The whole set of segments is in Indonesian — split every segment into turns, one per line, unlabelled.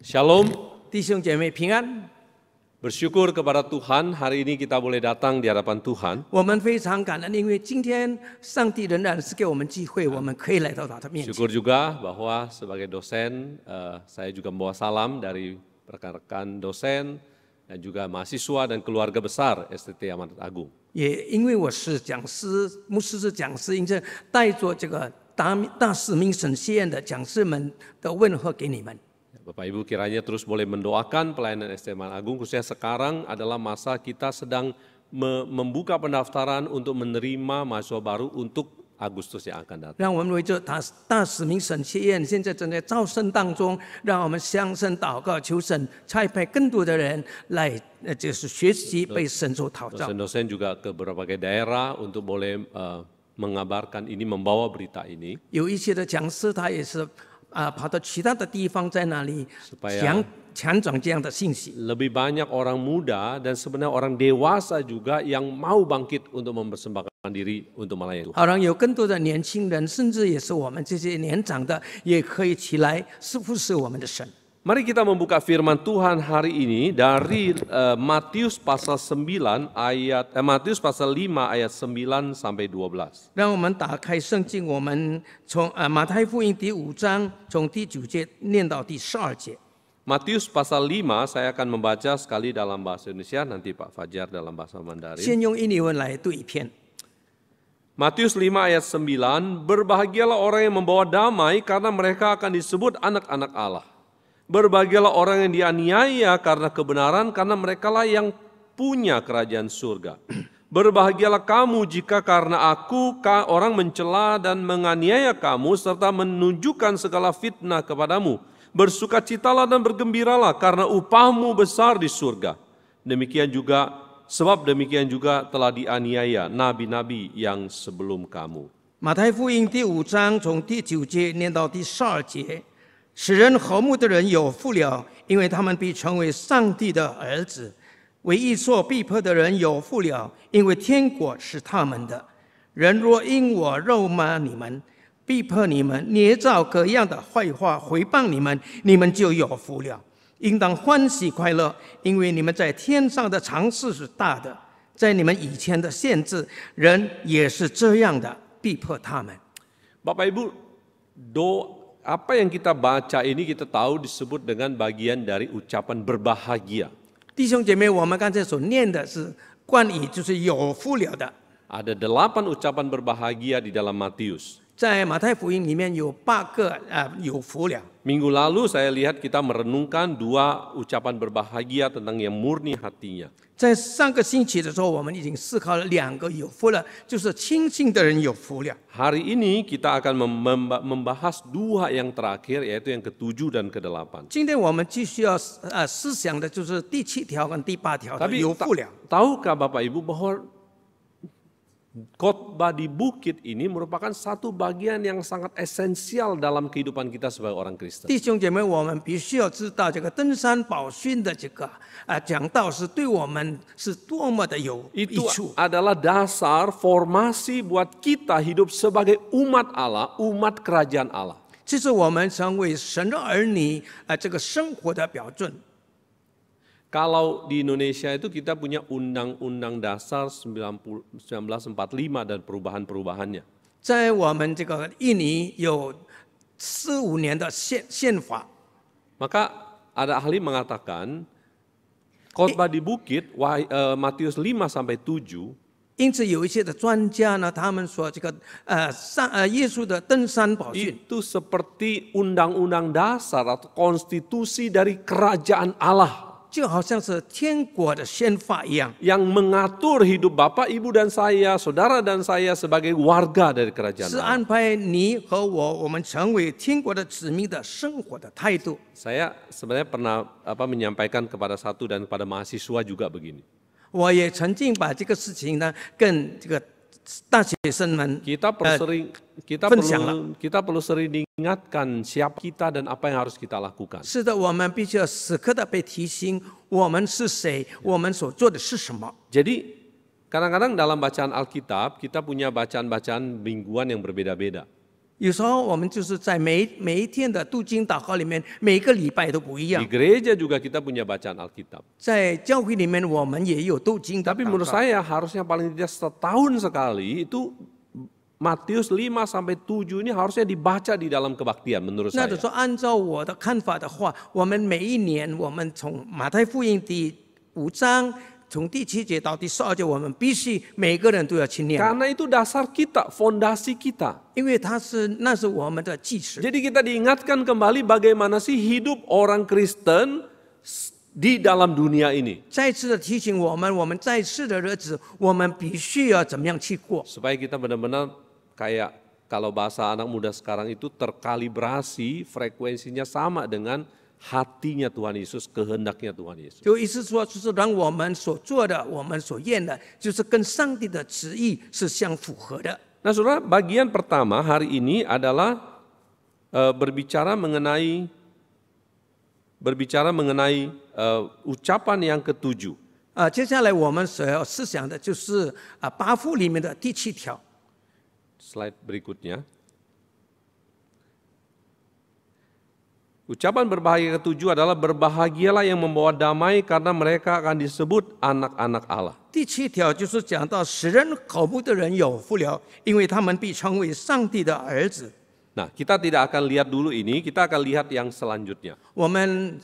Shalom,
弟兄姐妹平安。
bersyukur kepada Tuhan hari ini kita boleh datang di hadapan Tuhan.
我们非常感恩，因为今天上帝仍然是给我们机会，我们可以来到他的面前。
Syukur juga bahwa sebagai dosen, saya juga membawa salam dari rekan-rekan dosen dan juga mahasiswa dan keluarga besar STT Amanat Agung.
也因为我是讲师，牧师是讲师，因此带着这个大使命神学院的讲师们的问候给你们。
Bapak Ibu kiranya terus boleh mendoakan pelayanan STT Amanat Agung, khususnya sekarang adalah masa kita sedang membuka pendaftaran untuk menerima mahasiswa baru untuk Agustus yang akan datang.
让我们为这大使命神学院现在正在招生当中，让我们相声祷告，求神差派更多的人来，就是学习被神所陶造。
Dosen-dosen juga ke berbagai daerah untuk boleh mengabarkan ini, membawa berita ini.
有一些的讲师他也是跑到其他的地方，在那里
Supaya
强转这样的信息。
lebih banyak orang muda dan sebenarnya orang dewasa juga yang mau bangkit untuk mempersembahkan diri untuk melayani Tuhan.
好让有更多的年轻人，甚至也是我们这些年长的，也可以起来服侍我们的神。
Mari kita membuka firman Tuhan hari ini dari Matius pasal 9 ayat Matius pasal 5 ayat 9 sampai 12.
让我们打开圣经，我们从马太福音第5章从第9节念到第12节。
Matius pasal 5 saya akan membaca sekali dalam bahasa Indonesia, nanti Pak Fajar dalam bahasa Mandarin.
先用印尼文来读一篇。
Matius 5 ayat 9, berbahagialah orang yang membawa damai karena mereka akan disebut anak-anak Allah. Berbahagialah orang yang dianiaya karena kebenaran, karena merekalah yang punya kerajaan surga. Berbahagialah kamu jika karena aku orang mencela dan menganiaya kamu serta menunjukkan segala fitnah kepadamu. Bersukacitalah dan bergembiralah karena upahmu besar di surga. Sebab demikian juga telah dianiaya nabi-nabi yang sebelum kamu.
马太福音第5章从第9节念到第12节。 使人和睦的人有福了，因为他们必成为上帝的儿子；为义所逼迫的人有福了，因为天国是他们的。人若因我辱骂你们、逼迫你们、捏造各样的坏话毁谤你们，你们就有福了。应当欢喜快乐，因为你们在天上的赏赐是大的。在你们以前的限制，人也是这样的逼迫他们。
Bapak Ibu, apa yang kita baca ini kita tahu disebut dengan bagian dari ucapan berbahagia.
弟兄姐妹，我们刚才所念的是关于就是有福了的。
Ada 8 ucapan berbahagia di dalam Matius.
在马太福音里面有8个有福了。
Minggu lalu saya lihat kita merenungkan 2 ucapan berbahagia tentang yang murni hatinya.
在上个星期的时候，我们已经思考了2个有福了，就是清醒的人有福了。
Hari ini kita akan membahas 2 yang terakhir, yaitu yang ke-7 dan ke-8.
今天我们继续要思想的就是第7条跟第8条的
Tapi
有福了。
tahukah Bapak Ibu bahwa khotbah di bukit ini merupakan satu bagian yang sangat esensial dalam kehidupan kita sebagai orang Kristen.
弟兄姐妹，我们必须要知道这个登山宝训的这个讲道是对我们是多么的有益
Itu
处。
adalah dasar formasi buat kita hidup sebagai umat Allah, umat kerajaan Allah.
这是我们成为神的儿女这个生活的标准。
Kalau di Indonesia itu kita punya Undang-Undang Dasar 1945 dan perubahan-perubahannya.
在我们这个印尼有45年的宪法，
Maka ada ahli mengatakan khotbah di bukit Matius 5 sampai 7
因此有一些的专家呢，他们说这个耶稣的登山宝训
itu seperti undang-undang dasar atau konstitusi dari kerajaan Allah.
就好像是天国的宪法一样，
Yang mengatur hidup Bapak, Ibu dan saya, saudara dan saya sebagai warga dari kerajaan
是
Allah.
安排你和我们成为天国的子民的生活的态度。
Saya sebenarnya pernah menyampaikan kepada satu dan kepada mahasiswa juga begini.
我也曾经把这个事情呢，跟这个大学生们
Kita perlu sering diingatkan siapa kita dan apa yang harus kita lakukan.
是的，我们必须要时刻的被提醒，我们是谁，我们所做的是什么。
Jadi kadang-kadang dalam bacaan Alkitab kita punya bacaan-bacaan mingguan yang berbeda-beda.
有时候我们就是在每一天的读经祷告里面，每个礼拜都不一样
Di。gereja juga kita punya bacaan Alkitab.
在教会里面，我们也有读经的
Tapi
祷
menurut
告。
saya harusnya paling tidak setahun sekali itu Matius 5 sampai 7 ini harusnya dibaca di dalam kebaktian menurut
那
saya.
就说，按照我的看法的话，我们每一年，我们从马太福音第5章，从第7节到第12节，我们必须每个人都要去念，
Karena itu dasar kita, fondasi kita.
因为那是我们的基石。
Jadi kita diingatkan kembali bagaimana sih hidup orang Kristen di dalam dunia ini.
再次的提醒我们，我们在世的日子，我们必须要怎么样去过，
Supaya kita benar-benar kayak kalau bahasa anak muda sekarang itu terkalibrasi, frekuensinya sama dengan hatinya Tuhan Yesus, kehendaknya Tuhan Yesus.
就意思说，就是让我们所做的，我们所愿的，就是跟上帝的旨意是相符合的。
Nah saudara, bagian pertama hari ini adalah berbicara mengenai ucapan yang ketujuh.
接下来我们所要思想的就是八福里面的第7条。
Slide berikutnya. Ucapan berbahagia ketujuh adalah berbahagialah yang membawa damai karena mereka akan disebut anak-anak Allah.
第7条就是讲到使人口目的人有福了，因为他们必称为上帝的儿子。
Nah, kita tidak akan lihat dulu ini, kita akan lihat yang selanjutnya.
我们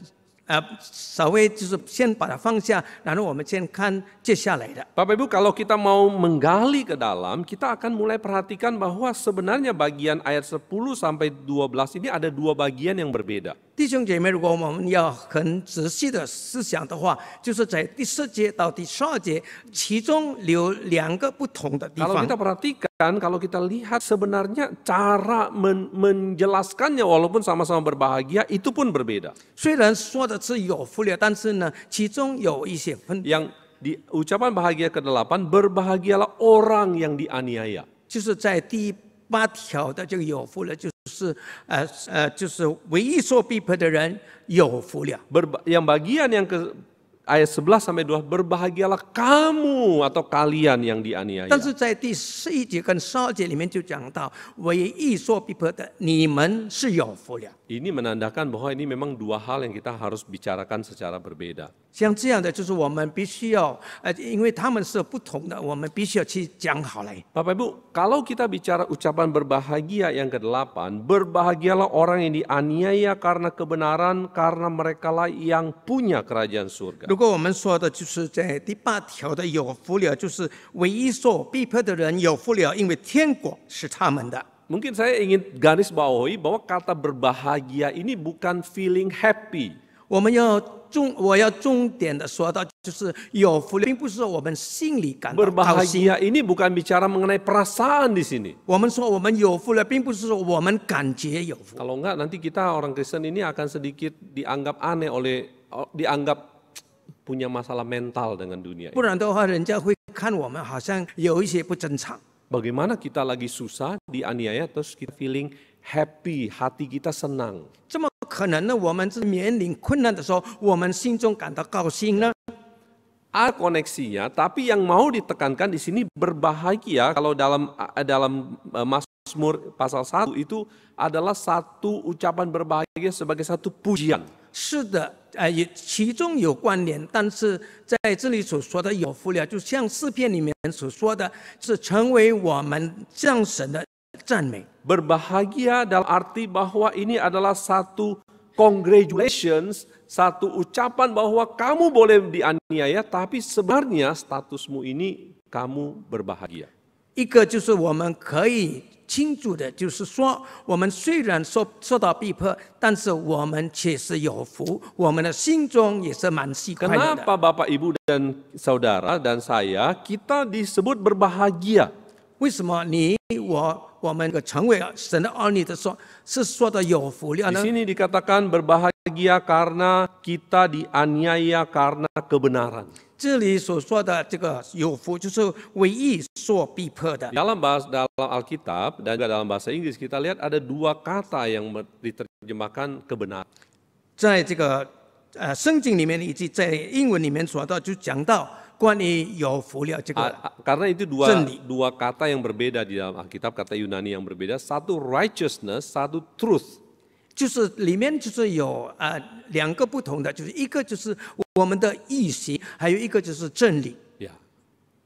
稍微就是先把它放下，然后我们先看接下来的。
Bapak Ibu, kalau kita mau menggali ke dalam, kita akan mulai perhatikan bahwa sebenarnya bagian ayat 10 sampai 12 ini ada dua bagian yang berbeda.
弟兄姐妹，如果我们要很仔细的思想的话，就是在第4节到第12节，其中有2个不同的地
Kalau
方。
kita perhatikan, kalau kita lihat sebenarnya cara menjelaskannya walaupun sama-sama berbahagia itu pun berbeda.
虽然说的是有福了，但是呢，其中有一些分，
Yang di ucapan bahagia ke-8, berbahagialah orang yang dianiaya.
就是在第8条的这个有福了，就是为义所逼迫的人有福了。
Yang bagian yang ke ayat 11 sampai 12, berbahagialah kamu atau kalian yang dianiaya.
但是在第11节跟12节里面就讲到，为义所逼迫的你们是有福了。
Ini menandakan bahwa ini memang dua hal yang kita harus bicarakan secara berbeda.
像这样的，就是我们必须要，因为他们是不同的，我们必须要去讲好来。
Bapak Ibu, kalau kita bicara ucapan berbahagia yang ke-8, berbahagialah orang yang dianiaya karena kebenaran, karena merekalah yang punya kerajaan surga.
如果我们说的就是在第8条的有福了，就是为义所逼迫的人有福了，因为天国是他们的。
Mungkin saya ingin garis bawahi bahwa kata berbahagia ini bukan feeling happy.
我要重点的说到，就是有福了，并不是说我们心里感到高兴。
Berbahagia ini bukan bicara mengenai perasaan di sini.
我们说我们有福了，并不是说我们感觉有福。
Kalau enggak nanti kita orang Kristen ini akan sedikit dianggap aneh dianggap punya masalah mental dengan dunia
不
ini.
然的话，人家会看我们好像有一些不正常。
Bagaimana kita lagi susah dianiaya terus kita feeling happy, hati kita senang.
这么可能呢？我们是面临困难的时候，我们心中感到高兴呢？
Ada koneksinya, tapi yang mau ditekankan di sini berbahagia kalau dalam Mazmur pasal 1 itu adalah satu ucapan berbahagia sebagai satu pujian.
是的，其中有关联，但是在这里所说的有福了，就像诗篇里面所说的，是成为我们向神的赞美。
Berbahagia dalam arti bahwa ini adalah satu congratulations, satu ucapan bahwa kamu boleh dianiaya, tapi sebenarnya statusmu ini kamu berbahagia.
一个就是我们可以清楚的，就是说，我们虽然受到逼迫，但是我们却是有福，我们的心中也是满喜快乐的。
Kenapa Bapak Ibu dan Saudara dan saya kita disebut berbahagia?
为什么我们成为神的儿女的时候，是说的有福了
Di
呢？
sini dikatakan berbahagia karena kita dianiaya karena kebenaran.
这里所说的这个有福，就是为义所逼迫的。
Dalam Alkitab dan juga dalam bahasa Inggris kita lihat ada dua kata yang diterjemahkan kebenaran.
在这个圣经里面以及在英文里面说到，就讲到关于有福了这个
Karena itu
真理。
dua kata yang berbeda di dalam Alkitab, kata Yunani yang berbeda. Satu righteousness, satu truth.
就是里面就是有两个不同的，就是一个就是我们的义行，还有一个就是真理。
Ya,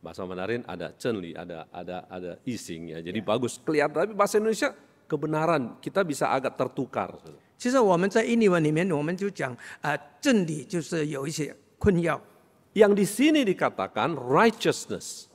bahasa Mandarin ada cenli, ada ising ya. Jadi bagus kelihatan. Tapi bahasa Indonesia kebenaran kita bisa agak tertukar.
其实我们在印尼文里面，我们就讲真理就是有一些困扰。
Yang di sini dikatakan righteousness,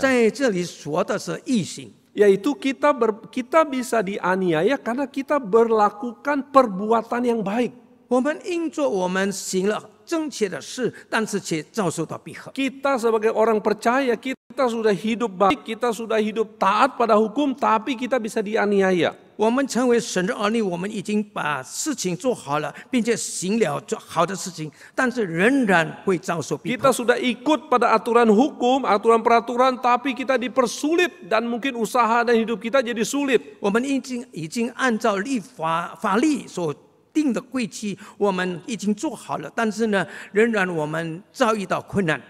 在这里说的是义行，
yaitu kita bisa dianiaya karena kita berlakukan perbuatan yang baik.
我们因着我们行了正确的事，但是却遭受到逼迫。
Kita sebagai orang percaya, kita sudah hidup baik, kita sudah hidup taat pada hukum, tapi kita bisa dianiaya.
我们成为神的儿女，我们已经把事情做好了，并且行了做好的事情，但是仍然会遭受逼
Kita
迫。
sudah ikut pada aturan hukum, aturan peraturan, tapi kita dipersulit dan mungkin usaha dan hidup kita jadi sulit.
我们已经按照法律所定的规矩，我们已经做好了，但是呢，仍然我们遭遇到困难。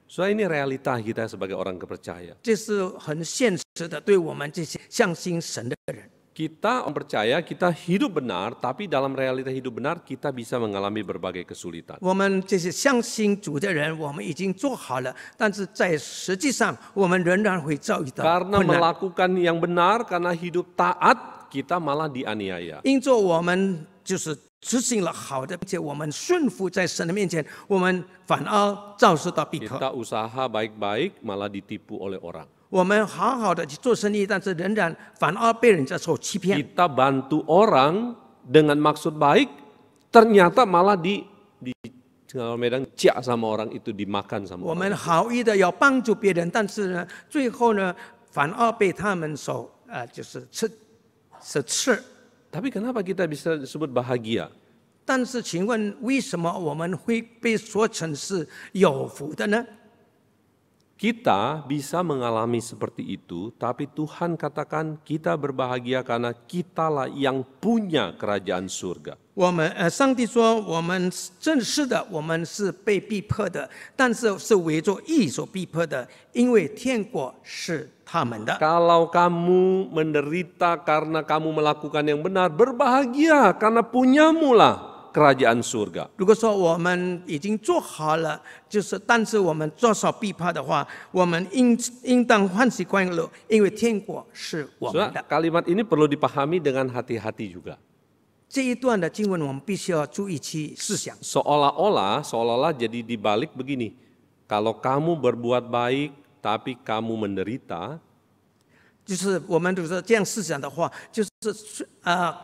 So ini realita kita sebagai orang percaya.
这是很现实的，对我们这些相信神的人。
Kita percaya kita hidup benar, tapi dalam realita hidup benar kita bisa mengalami berbagai kesulitan.
我们这些相信主的人，我们已经做好了，但是在实际上，我们仍然会遭遇到
Karena
困难。
melakukan yang benar, karena hidup taat, kita malah dianiaya.
因着我们就是执行了好的，并且我们顺服在神的面前，我们反而遭受到逼迫。
Kita usaha baik-baik, malah ditipu oleh orang.
我们好好的去做生意，但是仍然反而被人家所欺骗。
Kita bantu orang dengan maksud baik, ternyata malah kalau Medan cak sama orang itu, dimakan sama
我
orang.
们好意的要帮助别人，但是呢，最后呢，反而被他们所就是吃。
Tapi kenapa kita bisa disebut bahagia?
但是，请问为什么我们会被说成是有福的呢？
Kita bisa mengalami seperti itu, tapi Tuhan katakan kita berbahagia karena kitalah yang punya kerajaan surga.
上帝说我们正是的，我们是被逼迫的，但是是为着义所逼迫的，因为天国是他们的。
Kalau kamu menderita karena kamu melakukan yang benar, berbahagia karena punyamulah kerajaan surga.
如果说我们已经做好了，但是我们遭受逼迫的话，我们应当欢喜快乐，因为天国是我们的。
Kalimat ini perlu dipahami dengan hati-hati juga.
这一段的经文我们必须要注意去思想。
Seolah-olah jadi dibalik begini. Kalau kamu berbuat baik tapi kamu menderita,
就是我们就是这样思想的话，就是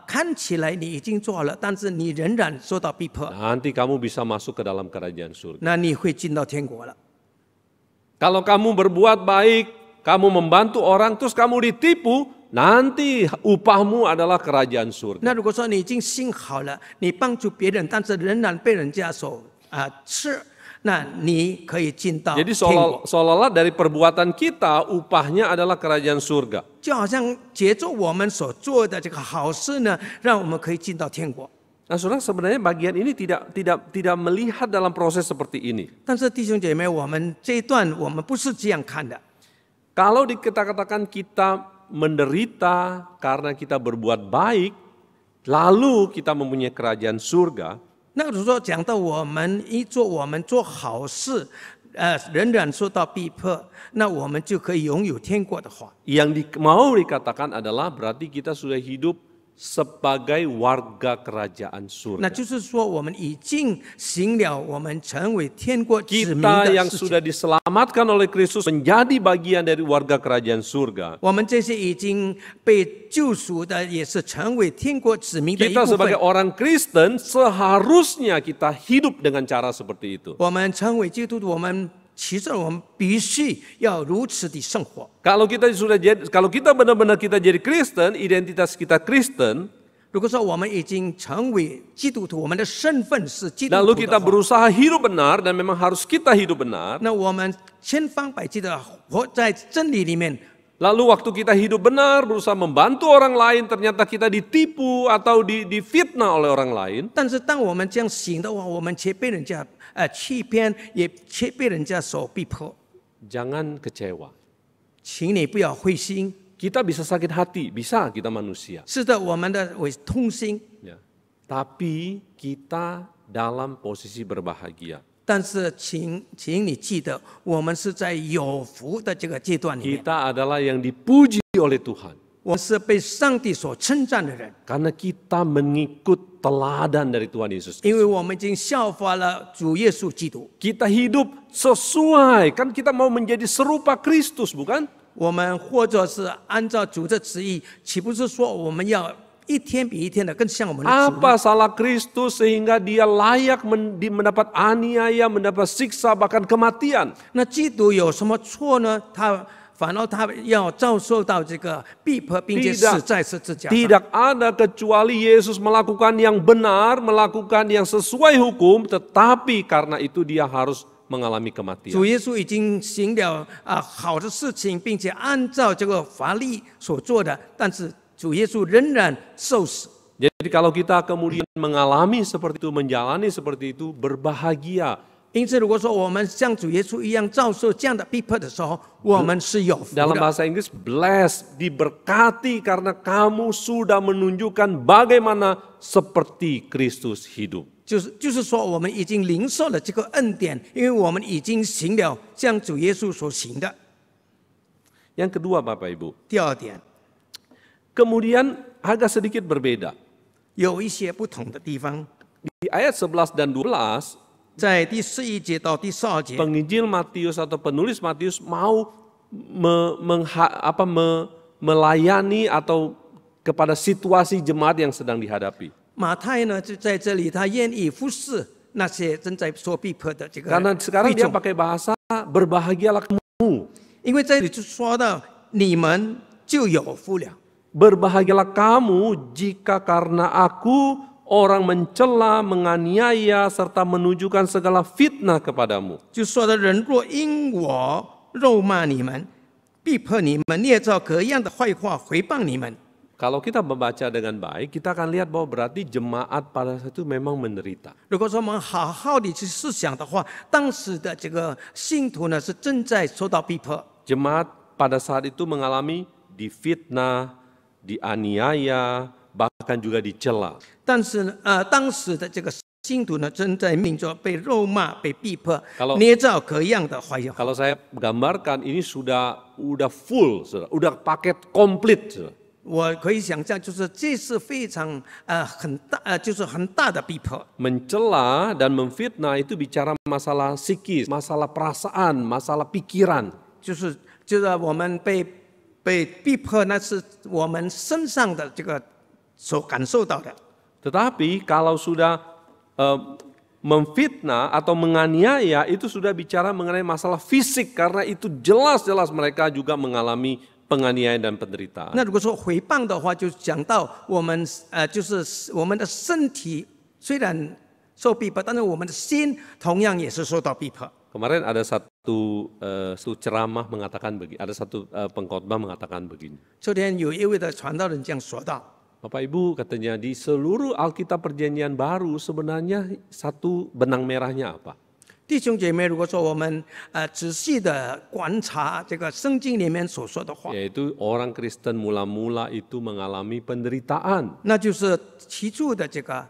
看起来你已经做好了，但是你仍然受到逼迫，
nanti kamu bisa masuk ke dalam kerajaan surga.
那你会进到天国了。
Kalau kamu berbuat baik, kamu membantu orang, terus kamu ditipu, nanti upahmu adalah kerajaan surga.
那如果说你已经行好了，你帮助别人，但是仍然被人家所吃，那你可以进到
Jadi
天国。
seolah-olah dari perbuatan kita, upahnya adalah kerajaan surga.
就好像借着我们所做的这个好事呢，让我们可以进到天国。
Nah, saudara, sebenarnya bagian ini tidak melihat dalam proses seperti ini.
但是弟兄姐妹，我们这一段我们不是这样看的。
Kalau kita katakan kita menderita karena kita berbuat baik, lalu kita mempunyai kerajaan surga.
那如果说讲到我们我们做好事，仍然受到逼迫，那我们就可以拥有天国的话，
Yang mau dikatakan adalah berarti kita sudah hidup sebagai warga kerajaan
那
surga.
就是说我们已经行了我们成为天国子民
Kita
的
yang
事情。
sudah diselamatkan oleh Kristus menjadi bagian dari warga kerajaan surga.
我们这些已经被救赎的，也是成为天国子民的一
Kita
部
sebagai
分。
orang Kristen seharusnya kita hidup dengan cara seperti itu.
我们成为基督徒，其实我们必须要如此的生活。
Kalau kita benar-benar kita jadi Kristen, identitas kita Kristen,
如果说我们已经成为基督徒，我们的身份是基督
lalu
徒
kita
的话，
berusaha hidup benar dan memang harus kita hidup benar,
那我们千方百计的活在真理里面，
Lalu waktu kita hidup benar, berusaha membantu orang lain, ternyata kita ditipu atau difitnah oleh orang lain.
但是当我们这样行的话，我们却被人家欺骗，也却被人家所逼迫。
Jangan kecewa.
请你不要灰心。
Kita bisa sakit hati, bisa kita manusia.
是的，我们的为痛心，
Ya. Tapi kita dalam posisi berbahagia.
但是请你记得，我们是在有福的这个阶段里面，
Kita adalah yang dipuji oleh Tuhan.
我们是被上帝所称赞的人，
Karena kita mengikut teladan dari Tuhan Yesus.
因为我们已经效法了主耶稣基督。
Kita hidup sesuai, kan kita mau menjadi serupa Kristus, bukan?
我们或者是按照主的旨意，岂不是说我们要一天比一天的更像我们的主呢？
Apa salah Kristus sehingga dia layak mendapat aniaya, mendapat siksa, bahkan kematian?
那基督有什么错呢？反而他要遭受到这个逼迫，并且死在十字架上。
Tidak ada kecuali Yesus melakukan yang benar, melakukan yang sesuai hukum, tetapi karena itu dia harus mengalami kematian.
主耶稣已经行了好的事情，并且按照这个法律所做的，但是主耶稣仍然受死。
Jadi kalau kita kemudian mengalami seperti itu, menjalani seperti itu, berbahagia.
因此，如果说我们像主耶稣一样遭受这样的逼迫的时候，我们是有福
Dalam
的。
bahasa Inggris, blessed, diberkati karena kamu sudah menunjukkan bagaimana seperti Kristus hidup.
就是说，我们已经领受了这个恩典，因为我们已经行了像主耶稣所行的。
Yang kedua Bapak Ibu,
第二点，
kemudian agak sedikit berbeda.
有一些不同的地方，
Di ayat 11 dan 12,
在第11节到第12节，
penginjil Matius atau penulis Matius mau melayani atau kepada situasi jemaat yang sedang dihadapi.
马太呢就在这里，他愿意服侍那些正在受逼迫的这个
Karena sekarang
会
dia
众，
pakai bahasa berbahagialah kamu.
因为这里就说到你们就有福了。
Berbahagialah kamu jika karena aku orang mencela, menganiaya, serta menunjukkan segala fitnah kepadamu.
就说的人若因我辱骂你们、逼迫你们、捏造各样的坏话回谤你们。
Kalau kita membaca dengan baik, kita akan lihat bahwa berarti jemaat pada saat itu memang menderita.
如果说我们好好的去思想的话，当时的这个信徒呢是正在受到逼迫，
Jemaat pada saat itu mengalami difitnah, dianiaya, bahkan juga dicela.
但是呢，当时的这个信徒呢正在面着被辱骂、被逼迫
Kalau-，
捏造各样的坏话。
Kalau saya gambarkan ini sudah full, sudah paket komplit.
我可以想象，就是这是非常很大，就是很大的逼迫。
Mencela dan memfitnah itu bicara masalah psikis, masalah perasaan, masalah pikiran.
就是我们被逼迫，那是我们身上的这个所感受到的。
Tetapi kalau sudah memfitnah atau menganiaya itu sudah bicara mengenai masalah fisik karena itu jelas-jelas mereka juga mengalami penganiayaan dan penderitaan.
那如果说回谤的话，就讲到我们就是我们的身体虽然受逼迫，但是我们的心同样也是受到逼迫。
Kemarin ada satu ceramah mengatakan begini, ada satu pengkhotbah mengatakan begini.
昨天有一位的传道人这样说道。
Bapak Ibu katanya di seluruh Alkitab Perjanjian Baru sebenarnya satu benang merahnya apa?
弟兄姐妹，如果说我们仔细的观察这个圣经里面所说的话，
Yaitu orang Kristen mula-mula itu mengalami penderitaan.
那就是起初的这个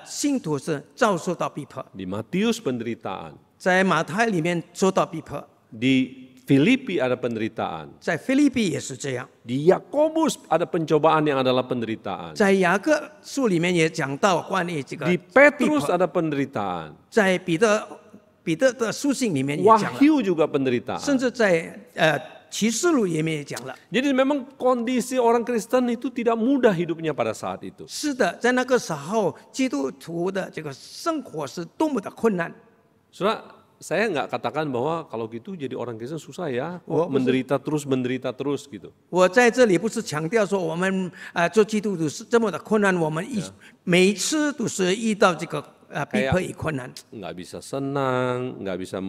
信徒是遭受到逼迫，
Di Matius penderitaan,
在马太里面受到逼迫，
di Filipi ada penderitaan,
在腓立比也是这样，
di Yakobus ada pencobaan yang adalah penderitaan,
在雅各书里面也讲到关于这个
di
逼
Petrus
迫，
ada penderitaan,
在彼得的书信里面也讲了，
Wahyu juga penderitaan.
甚至在启示录里面也讲了。
Jadi memang kondisi orang Kristen itu tidak mudah hidupnya pada saat itu.
是的，在那个时候，基督徒的这个生活是多么的困难。
Saudara, saya nggak katakan bahwa kalau gitu jadi orang Kristen susah ya,
Oh,
menderita terus gitu.
我在这里不是强调说我们做基督徒是这么的困难，我们每一次都是遇到这个逼迫与困难。
nggak bisa senang, nggak bisa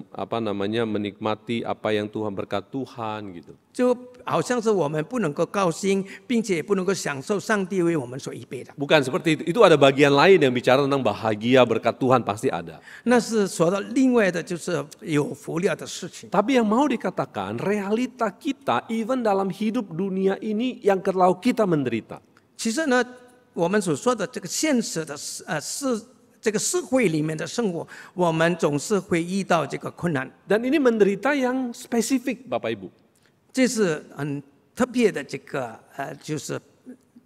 menikmati apa yang Tuhan berkat Tuhan gitu.
就好像是我们不能够高兴，并且也不能够享受上帝为我们所预备的。
Bukan seperti itu ada bagian lain yang bicara tentang bahagia berkat Tuhan pasti ada.
那是说到另外的，就是有福了的事情。
Tapi yang mau dikatakan realita kita even dalam hidup dunia ini yang kalau kita menderita.
其实呢，我们所说的这个现实的这个社会里面的生活，我们总是会遇到这个困难。
Dan ini menderita yang spesifik Bapak Ibu.
这是很特别的这个就是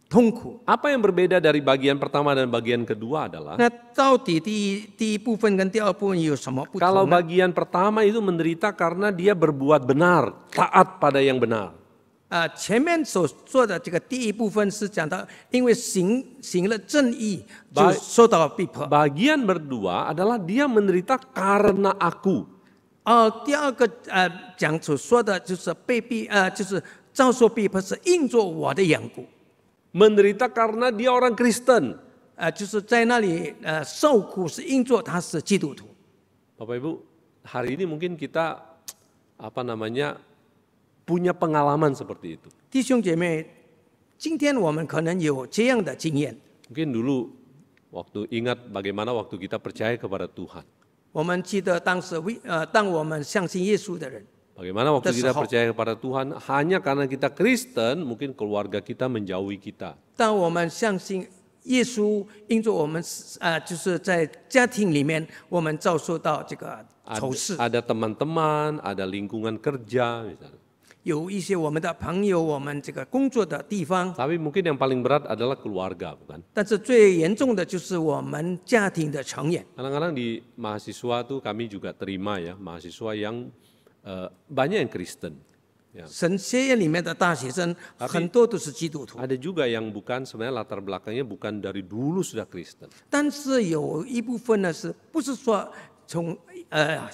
痛苦。
Apa yang berbeda dari bagian pertama dan bagian kedua adalah
那到底第一部分跟第二部分有什么不
kalau
同呢？
bagian pertama itu menderita karena dia berbuat benar, taat pada yang benar.
前面所做的这个第一部分是讲到，因为行了正义，就受到逼迫。
Bagian berdua adalah dia menderita karena aku.
第二个讲所说的就是就是遭受逼迫是因着我的缘故。
Menderita karena dia orang Kristen.
就是在那里受苦是因着他是基督徒。
Bapak Ibu, hari ini mungkin kita punya pengalaman seperti itu.
弟兄姐妹，今天我们可能有这样的经验。
Mungkin dulu waktu ingat bagaimana waktu kita percaya kepada Tuhan.
我们记得当时当我们相信耶稣的人，
Bagaimana waktu kita percaya kepada Tuhan hanya karena kita Kristen, mungkin keluarga kita menjauhi kita.
当我们相信耶稣，因着我们就是在家庭里面，我们遭受到这个仇视。
Ada teman-teman, ada lingkungan kerja misalnya.
有一些我们的朋友，我们这个工作的地方，
Tapi mungkin yang paling berat adalah keluarga, bukan?
但是最严重的就是我们家庭的成员。
Kadang-kadang di mahasiswa tuh kami juga terima ya, mahasiswa yang banyak yang Kristen. Ya.
神学院里面的大学生很多都是基督徒，
Ada juga yang bukan sebenarnya latar belakangnya bukan dari dulu sudah Kristen.
但是有一部分呢，是不是说从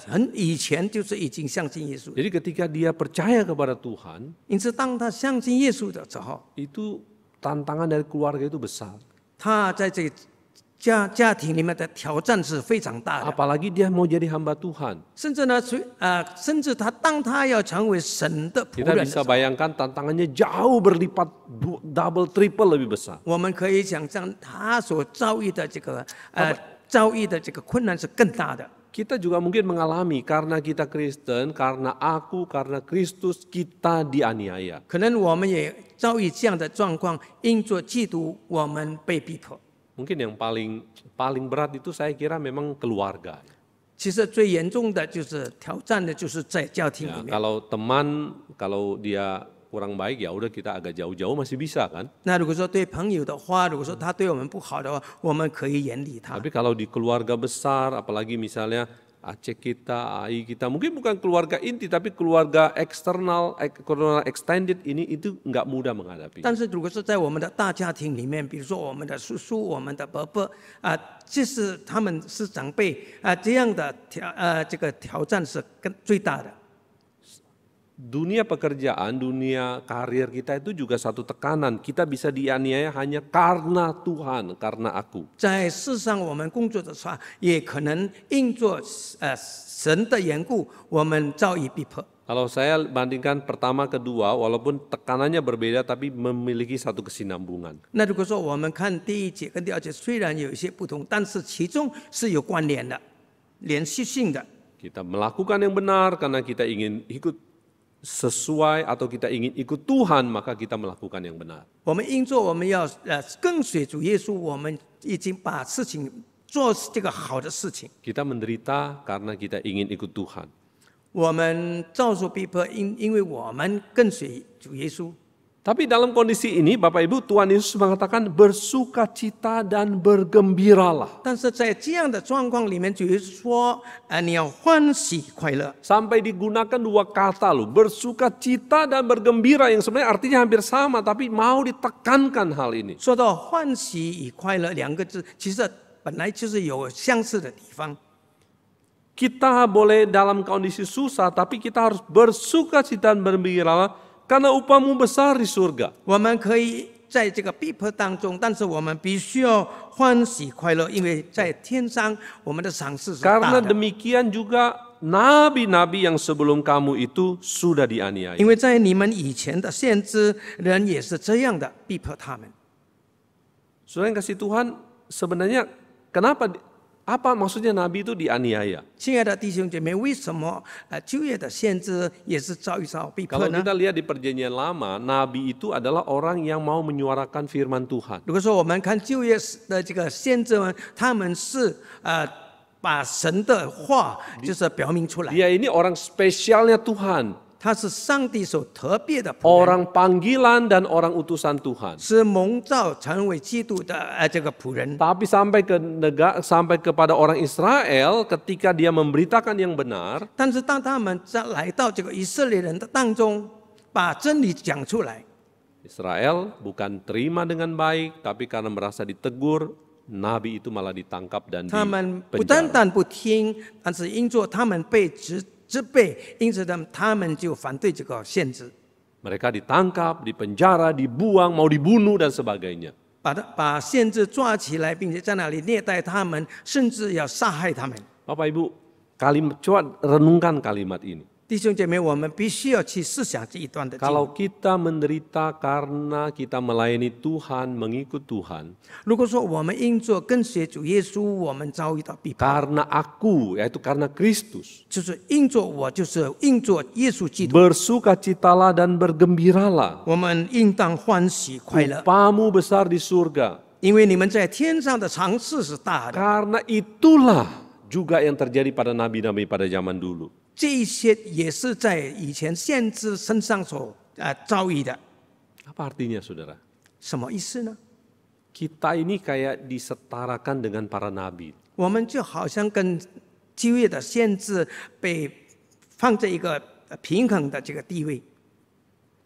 很以前就是已经相信耶稣？
Jadi ketika dia percaya kepada Tuhan,
因此，当他相信耶稣的时候，
itu tantangan dari keluarga itu besar.
他在这个家庭里面的挑战是非常大的。
Apalagi dia mau jadi hamba Tuhan.
甚至呢，甚至当他要成为神的仆
Kita
人的
bisa
时候，
bayangkan tantangannya jauh berlipat double triple lebih besar.
我们可以想象他所遭遇的这个困难是更大的。
Kita juga mungkin mengalami karena kita Kristen, karena aku, karena Kristus kita dianiaya.
可能我们也遭遇这样的状况，因着基督，我们被逼迫。
Mungkin yang paling berat itu saya kira memang keluarga.
其实最严重的就是挑战的，就是在家庭
Ya,
里面。
kalau teman, kalau dia kurang baik ya udah kita agak jauh-jauh masih bisa kan.
那如果说对朋友的话，如果说他对我们不好的话，我们可以远离他。
Tapi kalau di keluarga besar, apalagi misalnya Aceh kita, AI kita, mungkin bukan keluarga inti tapi keluarga eksternal, keluarga extended ini itu nggak mudah menghadapi.
但是如果是在我们的大家庭里面，比如说我们的叔叔、我们的伯伯即使他们是长辈这样的这个挑战是最大的。
Dunia pekerjaan, dunia karir kita itu juga satu tekanan. Kita bisa dianiaya hanya karena Tuhan, karena aku.
在世上，我们工作的时候，也可能因着神的缘故，我们遭遇逼迫。
Kalau saya bandingkan pertama kedua, walaupun tekanannya berbeda, tapi memiliki satu kesinambungan.
那如果说我们看第一节跟第二节，虽然有一些不同，但是其中是有关联的、连续性的。
Kita melakukan yang benar karena kita ingin ikut sesuai atau kita ingin ikut Tuhan, maka kita melakukan yang benar.
我们因着我们要跟随主耶稣，我们已经把事情做这个好的事情。
Kita menderita karena kita ingin ikut Tuhan.
我们遭受逼迫，因为我们跟随主耶稣。
Tapi dalam kondisi ini, Bapak Ibu, Tuhan Yesus mengatakan bersukacita dan bergembiralah.
但是在这样的状况里面，主耶稣说：“你要欢喜快乐。”
Sampai digunakan dua kata loh, bersukacita dan bergembira yang sebenarnya artinya hampir sama, tapi mau ditekankan hal ini.
说到欢喜与快乐两个字，其实本来就是有相似的地方。
Kita boleh dalam kondisi susah, tapi kita harus bersukacita dan bergembiralah karena upahmu besar di surga.
我们可以在这个逼迫当中，但是我们必须要欢喜快乐，因为在天上我们的赏赐是
Karena
大的。
demikian juga nabi-nabi yang sebelum kamu itu sudah dianiaya.
因为在你们以前的先知人也是这样的逼迫他们。
Saudara yang kasih Tuhan, sebenarnya apa maksudnya nabi itu dianiaya?
亲爱的弟兄姐妹，为什么旧约的先知也是遭遇到逼迫
Kalau
呢？
kita lihat di perjanjian lama, nabi itu adalah orang yang mau menyuarakan firman Tuhan.
如果说我们看旧约的这个先知们，他们是把神的话就是表明出来，
Dia ini orang spesialnya Tuhan,
他是上帝所特别的仆人，
orang panggilan dan orang utusan Tuhan.
是蒙召成为基督的这个仆人。
Tapi sampai kepada orang Israel, ketika dia memberitakan yang benar,
但是当他们来到这个以色列人的当中，把真理讲出来，
Israel bukan terima dengan baik, tapi karena merasa ditegur, nabi itu malah ditangkap dan
他们不单
dipenjara.
单不听，但是因着他们被责备，因此他们就反对这个先知，
Mereka ditangkap, dipenjara, dibuang, mau dibunuh dan sebagainya.
把先知抓起来，并且在那里虐待他们，甚至要杀害他们。
Bapak Ibu, coba renungkan kalimat ini.
弟兄姐妹，我们必须要去思想这一段的经文。
Kalau kita menderita karena kita melayani Tuhan, mengikut Tuhan,
如果说我们因着跟随主耶稣，我们遭遇到逼迫，
karena aku, yaitu karena Kristus,
就是因着我，就是因着耶稣基督，
bersukacitalah dan bergembiralah.
我们应当欢喜快乐，
Upamu besar di surga.
因为你们在天上的赏赐是大的。
Karena itulah juga yang terjadi pada nabi-nabi pada zaman dulu.
这一些也是在以前先知身上所遭遇的。
Apa artinya saudara?
什么意思呢？
Kita ini kayak disetarakan dengan para nabi.
我们就好像跟旧约的先知被放在一个平衡的这个地位。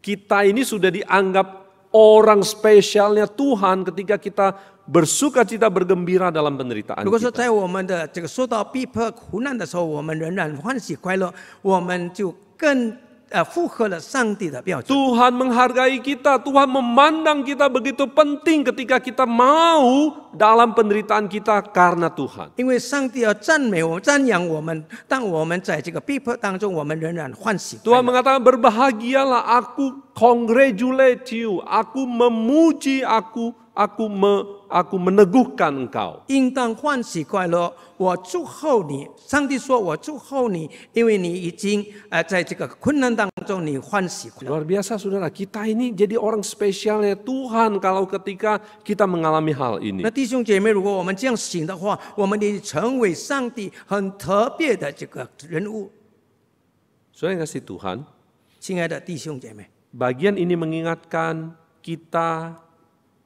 Kita ini sudah dianggap orang spesialnya Tuhan ketika kita bersukacita bergembira dalam penderitaan
如果说
kita.
在我们的这个受到逼迫苦难的时候，我们仍然欢喜快乐，我们就更符合了上帝的标准。
Tuhan menghargai kita, Tuhan memandang kita begitu penting ketika kita mau dalam penderitaan kita karena Tuhan.
因为上帝要赞美我们、赞扬我们，当我们在这个逼迫当中，我们仍然欢喜快
Tuhan
乐。
mengatakan berbahagialah, aku congratulate you, aku memuji aku meneguhkan engkau.
应当欢喜快乐，我祝贺你。上帝说：“我祝贺你，因为你已经在这个困难当中，你欢喜快乐。”
Luar biasa saudara, kita ini jadi orang spesialnya Tuhan kalau ketika kita mengalami hal ini.
那弟兄姐妹，如果我们这样行的话，我们得成为上帝很特别的这个人物。
Saudara yang kasih Tuhan,
亲爱的弟兄姐妹，
bagian ini mengingatkan kita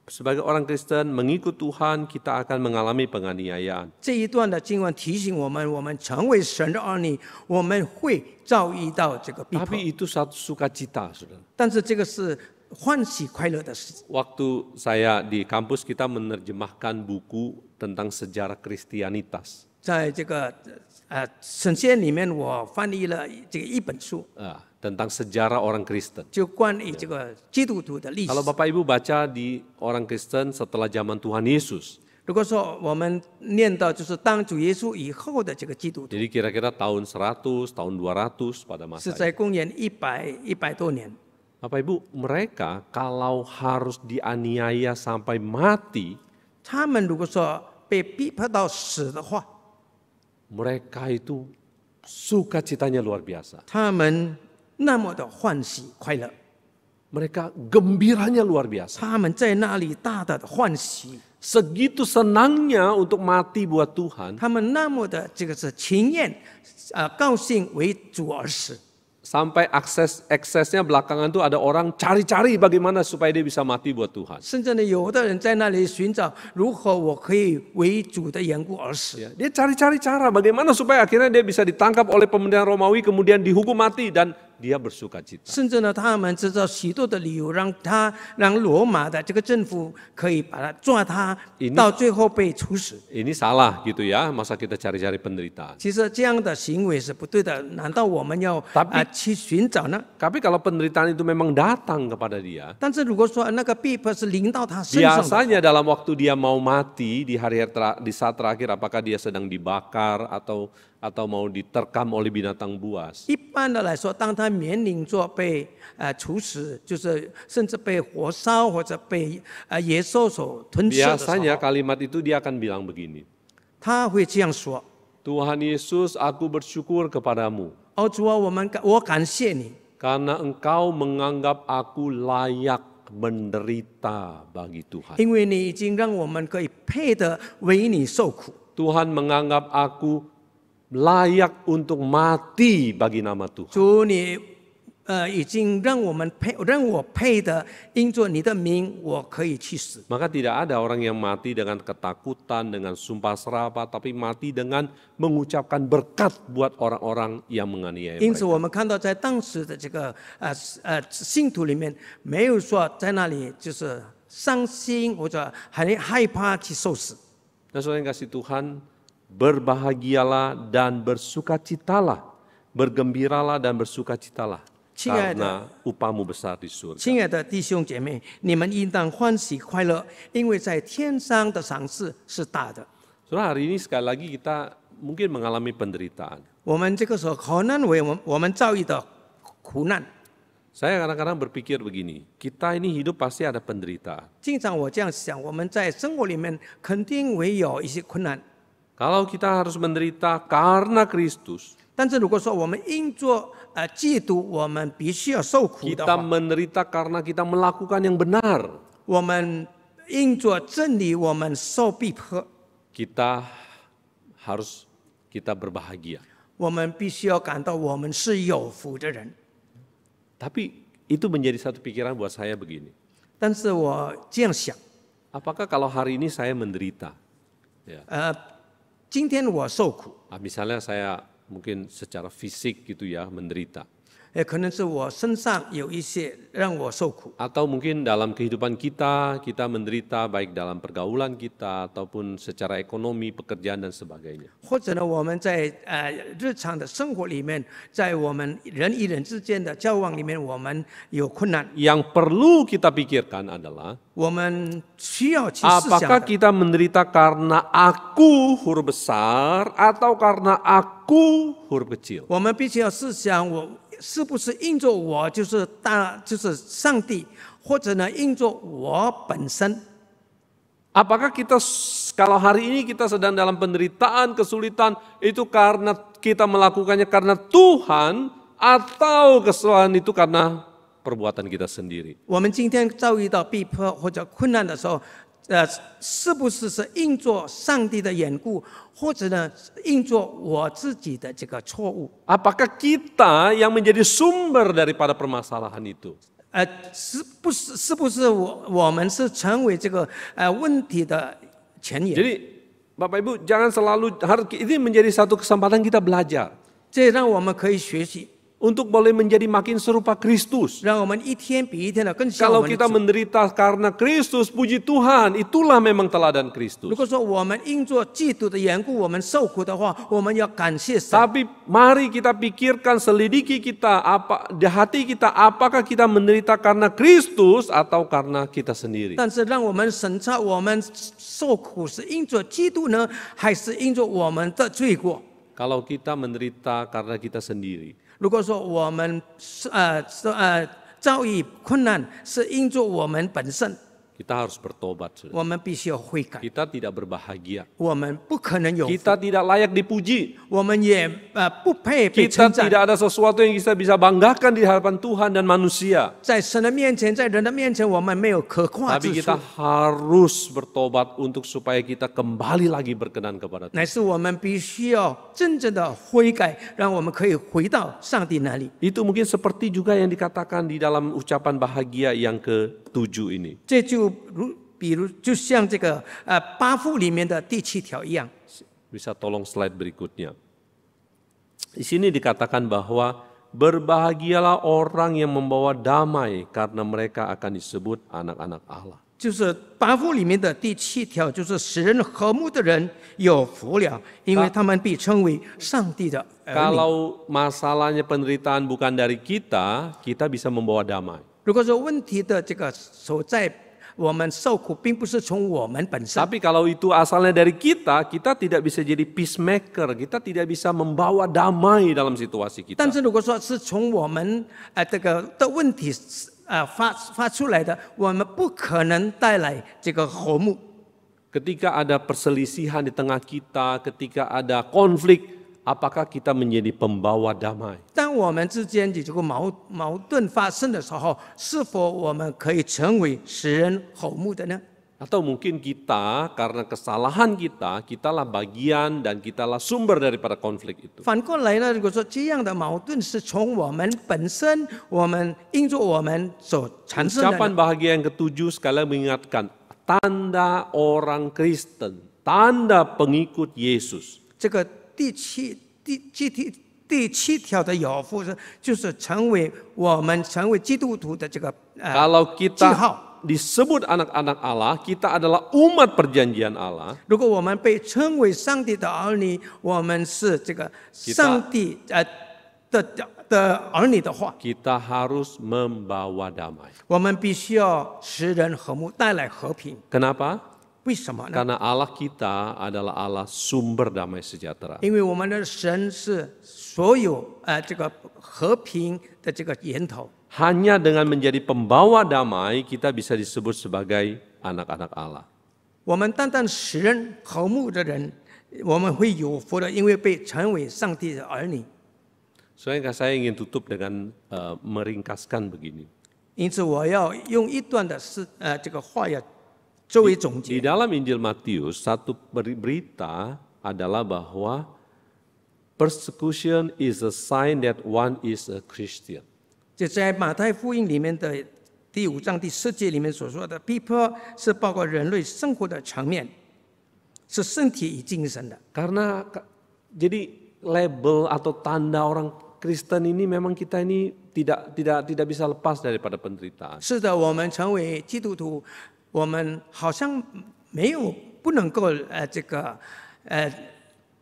sebagai orang Kristen mengikut Tuhan, kita akan mengalami penganiayaan.
这一段的经文提醒我们，我们成为神的儿女，我们会遭遇到这个逼迫，
Tapi itu satu sukacita, saudara.
但是这个是欢喜快乐的事。
Waktu saya di kampus kita menerjemahkan buku tentang sejarah Kristianitas.
在这个神仙里面，我翻译了这个一本书，
Tentang sejarah orang Kristen.
就关于这个基督徒的历史
Kalau。Bapak Ibu baca di orang Kristen setelah zaman Tuhan Yesus,
如果说我们念到就是当主耶稣以后的这个基督徒，
jadi kira-kira tahun 100, tahun 200 pada
是
masa
在
itu.
公元100多年。
Bapak Ibu, mereka kalau harus dianiaya sampai mati,
他们如果说被逼迫到死的话，
mereka itu sukacitanya luar biasa.
他们那么的欢喜快乐，
Mereka gembiranya luar biasa.
他们在那里大大的欢喜，
Segitu senangnya untuk mati buat Tuhan,
他们那么的这个是情愿高兴为主而死。
sampai eksesnya belakangan tuh ada orang cari-cari bagaimana supaya dia bisa mati buat Tuhan.
甚至呢，有的人在那里寻找如何我可以为主的缘故而死。
Dia cari-cari cara bagaimana supaya akhirnya dia bisa ditangkap oleh pemerintahan Romawi kemudian dihukum mati dan dia bersuka cita.
甚至呢，他们制造许多的理由，让罗马的这个政府可以把他抓他，到最后被处死。
Ini salah gitu ya, masa kita cari-cari penderitaan.
其实这样的行为是不对的，难道我们要去寻找呢？
Tapi kalau penderitaan itu memang datang kepada dia,
但是如果说那个逼迫是临到他身上的，
biasanya dalam waktu dia mau mati di di saat terakhir, apakah dia sedang dibakar atau mau diterkam oleh binatang buas.
一般的来说，当他面临着被处死，就是甚至被火烧或者被野兽所吞噬的时
Biasanya
候，
kalimat itu dia akan bilang begini,
他会这样说
Tuhan Yesus, aku bersyukur kepadamu ：“
主啊，我感谢你，
karena engkau menganggap aku layak menderita bagi Tuhan.
因为你已经让我们可以配得为你受苦。
Tuhan menganggap aku layak untuk mati bagi nama Tuhan.
主，你已经让我配得，因着你的名，我可以去死。”
Maka tidak ada orang yang mati dengan ketakutan, dengan sumpah serapah, tapi mati dengan mengucapkan berkat buat orang-orang yang menganiaya
因此，
mereka.
我们看到在当时的这个信徒里面，没有说在那里就是伤心或者很害怕去受死。
Nah, saudara yang kasih Tuhan, berbahagialah dan bersukacitalah, bergembiralah dan bersukacitalah,
亲爱的，
karena upahmu besar di surga.
亲爱的弟兄姐妹，你们应当欢喜快乐，因为在天上的赏赐是大的。
Saudara, hari ini sekali lagi kita mungkin mengalami penderitaan.
我们这个时候可能为我们遭遇的苦难。
Saya kadang-kadang berpikir begini, kita ini hidup pasti ada penderitaan.
经常我这样想，我们在生活里面肯定会有一些困难。
Kalau kita harus menderita karena Kristus,
但是如果说我们因着嫉妒，我们必须要受苦的
kita
话，
menderita karena kita melakukan yang benar,
我们因着真理，我们受逼迫，
kita berbahagia.
我们必须要感到我们是有福的人。
Tapi itu menjadi satu pikiran buat saya begini.
但是我这样想，
Apakah kalau hari ini saya menderita? Ya.
今天我受苦，
Misalnya saya mungkin secara fisik gitu ya menderita.
也可能是我身上有一些让我受苦，
Atau mungkin dalam kehidupan kita menderita baik dalam pergaulan kita ataupun secara ekonomi, pekerjaan dan sebagainya.
或者呢，我们在日常的生活里面，在我们人与人之间的交往里面，我们有困难，
Yang perlu kita pikirkan adalah
我们需要去思想
apakah
的。
kita menderita karena aku huruf besar atau karena aku huruf kecil?
我们必须要思想，我是不是因着我就是上帝，或者呢因着我本身？
Apakah kita kalau hari ini kita sedang dalam penderitaan, kesulitan itu karena kita melakukannya karena Tuhan atau kesalahan itu karena perbuatan kita sendiri?
我们今天遭遇到逼迫或者困难的时候，是不是因着上帝的缘故，或者呢因着我自己的这个错误？
Apakah kita yang menjadi sumber daripada permasalahan itu?
是不是我们是成为这个问题的前沿？
Jadi Bapak Ibu jangan selalu ini menjadi satu kesempatan kita belajar
这让我们可以学习，
untuk boleh menjadi makin serupa Kristus.
让我们一天比一天的更像
Kalau
我们的
kita
主。
menderita karena Kristus, puji Tuhan, itulah memang teladan
如
Kristus.
果说我们因着嫉妒的缘故，我们受苦的话，我们要感谢神。
Tapi mari kita pikirkan, selidiki kita di hati kita, apakah kita menderita karena Kristus atau karena kita sendiri?
但是让我们审查我们受苦是因着基督呢，还是因着我们的罪过？
Kalau kita menderita karena kita sendiri,
如果说我们遭遇困难是因着我们本身，
kita harus bertobat. Saudara.
我们必须要悔改，
Kita tidak berbahagia.
我们不可能有福，
Kita tidak layak dipuji.
我们也不配被
Kita
称赞。
tidak ada sesuatu yang kita bisa banggakan di hadapan Tuhan dan manusia.
在神的面前，在人的面前，我们没有可夸
Tapi
之
kita
处，
harus bertobat untuk supaya kita kembali lagi berkenan kepada Tuhan.
乃是我们必须要真正的悔改，让我们可以回到上帝那里。
Itu mungkin seperti juga yang dikatakan di dalam ucapan bahagia yang ke-7 ini.
这就比如就像这个八福里面的第7条一样。
Bisa tolong slide berikutnya. Di sini dikatakan bahwa berbahagialah orang yang membawa damai karena mereka akan disebut anak-anak Allah.
就是八福里面的第7条，就是使人和睦的人有福了，因为他们被称为上帝的儿女。
Kalau masalahnya penderitaan bukan dari kita, kita bisa membawa damai.
如果说问题的这个所在，我们受苦并不是从我们本身，
Tapi kalau itu asalnya dari kita, kita tidak bisa jadi peacemaker, kita tidak bisa membawa damai dalam situasi kita.
但是如果说是从我们这个的问题发出来的，我们不可能带来这个和睦。
Ketika ada perselisihan di tengah kita, ketika ada konflik, apakah kita menjadi pembawa damai?
当我们之间的这个矛盾发生的时候，是否我们可以成为使人和睦的呢？
Atau mungkin kita karena kesalahan kita, kitalah bagian dan kitalah sumber daripada konflik itu.
反过来呢，如果说这样的矛盾是从我们本身，我们因着我们所产生的
Ucapan
呢，
bahagia yang ketujuh sekali mengingatkan tanda orang Kristen, tanda pengikut Yesus.
这个第七条的有福是，就是成为我们成为基督徒的这个
Kalau
记
kita
号。
disebut anak-anak Allah, kita adalah umat perjanjian Allah.
如果我们被称为上帝的儿女，我们是这个上帝的儿女的话，
Kita harus membawa damai.
我们必须要使人和睦，带来和平。
Kenapa?
为什么呢？
Karena Allah kita adalah Allah sumber damai sejahtera.
因为我们的神是所有这个和平的这个源头。
Hanya dengan menjadi pembawa damai, kita bisa disebut sebagai anak-anak Allah.
我们单单使人和睦的人，我们会有福的，因为被称为上帝的儿女。
Soalnya saya ingin tutup dengan meringkaskan begini.
因此，我要用一段的这个话要作为总
Di
结。
dalam Injil Matius, satu berita adalah bahwa persecution is a sign that one is a Christian.
就在马太福音里面的第5章第10节里面所说的，逼迫是包括人类生活的层面，是身体与精神的。
Karena jadi label atau tanda orang Kristen ini memang kita ini tidak bisa lepas daripada penderitaan.
是的，我们成为基督徒，我们好像不能够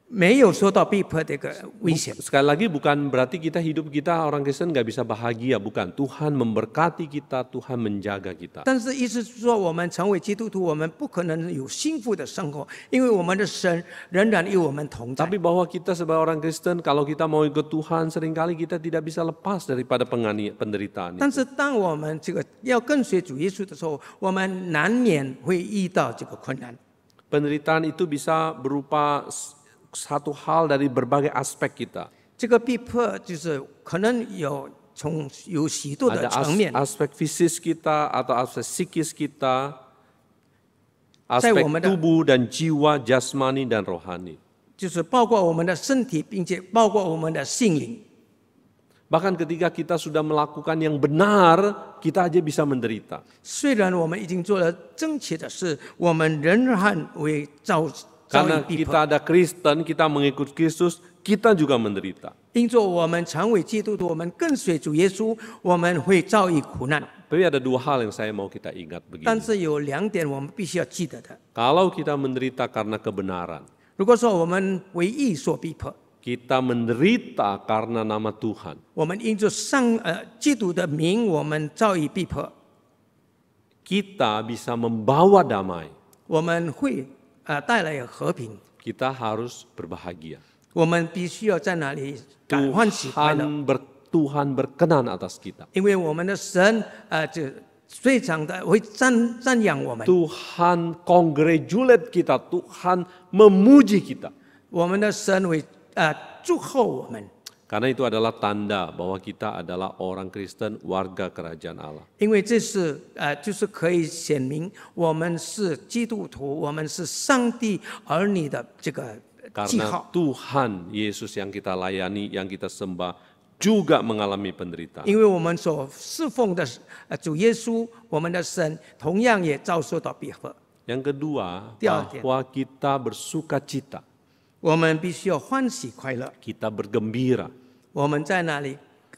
没有受到逼迫的一个危险。
Sekali lagi bukan berarti hidup kita orang Kristen nggak bisa bahagia, bukan. Tuhan memberkati kita, Tuhan menjaga kita.
但是意思是说，我们成为基督徒，我们不可能有幸福的生活，因为我们的神仍然与我们同在。
Tapi bahwa kita sebagai orang Kristen, kalau kita mau ikut Tuhan, seringkali kita tidak bisa lepas daripada penderitaan
但
itu.
是当我们这个要跟随主耶稣的时候，我们难免会遇到这个困难。
Penderitaan itu bisa berupa satu hal dari berbagai aspek kita.
这个逼迫就是可能有许多的
Ada
层面，
aspek fisik kita atau aspek psikis kita,
在
aspek
我们的
tubuh dan jiwa, jasmani dan rohani.
就是包括我们的身体，并且包括我们的心灵。
Bahkan ketika kita sudah melakukan yang benar, kita aja bisa menderita.
虽然我们已经做了正确的事，我们仍然会遭遇
Karena
逼迫。
kita ada Kristen, kita mengikut Kristus, kita juga menderita.
因着我们成为基督徒，我们跟随主耶稣，我们会遭遇苦难。
Tapi ada dua hal yang saya mau kita ingat
但
begini.
是有2点我们必须要记得的：
Kalau kita menderita karena kebenaran,
如果说我们为义所逼迫，
kita menderita karena nama Tuhan,
我们因着基督的名，我们遭遇逼迫，
kita bisa membawa damai.
我们会带来和平。
Kita harus berbahagia.
我们必须要在那里欢喜快乐，
Tuhan berkenan atas kita.
因为我们的神就非常的会赞扬我们，
Tuhan congratulate kita, Tuhan memuji kita.
我们的神会祝贺我们。
Karena itu adalah tanda bahwa kita adalah orang Kristen, warga kerajaan Allah.
因为这是就是可以显明我们是基督徒，我们是上帝儿女的这个记
Karena
号。
Tuhan Yesus yang kita layani, yang kita sembah juga mengalami penderitaan.
因为我们所侍奉的主耶稣，我们的神同样也遭受到逼迫。
Yang kedua,
第二点，
bahwa kita bersuka cita,
我们必须要欢喜快乐，
kita bergembira.
我们在那里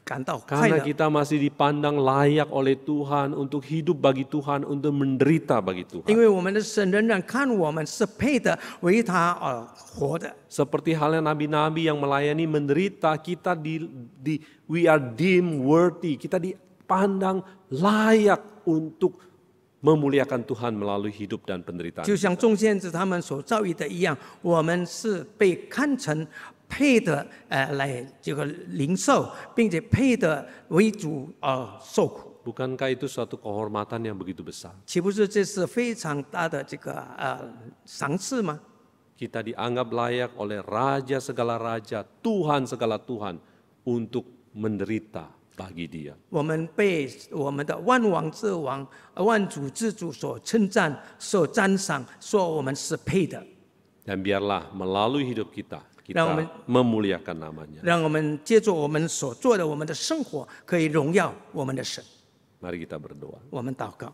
感到快
Karena
乐，
kita masih dipandang layak oleh Tuhan untuk hidup bagi Tuhan, untuk menderita bagi
因
Tuhan.
为我们的神仍然看我们是配的为他而活的。
Seperti halnya nabi-nabi yang melayani menderita, kita we are deemed worthy, kita dipandang layak untuk memuliakan Tuhan melalui hidup dan penderitaan.
就像众先知他们所遭遇的一样，我们是被看成配的，来这个领受，并且配的为主受苦。
Bukankah itu suatu kehormatan yang begitu besar?
岂不是这是非常大的这个赏赐吗？
Kita dianggap layak oleh Raja segala raja, Tuhan segala Tuhan untuk menderita bagi Dia.
我们被我们的万王之王、万主之主所称赞、所赞赏，说我们是配的。
Dan biarlah melalui hidup kita, kita
Yang
memuliakan namanya.
让我们借助我们所做的，我们的生活可以荣耀我们的神。
Mari kita berdoa.
我们祷告。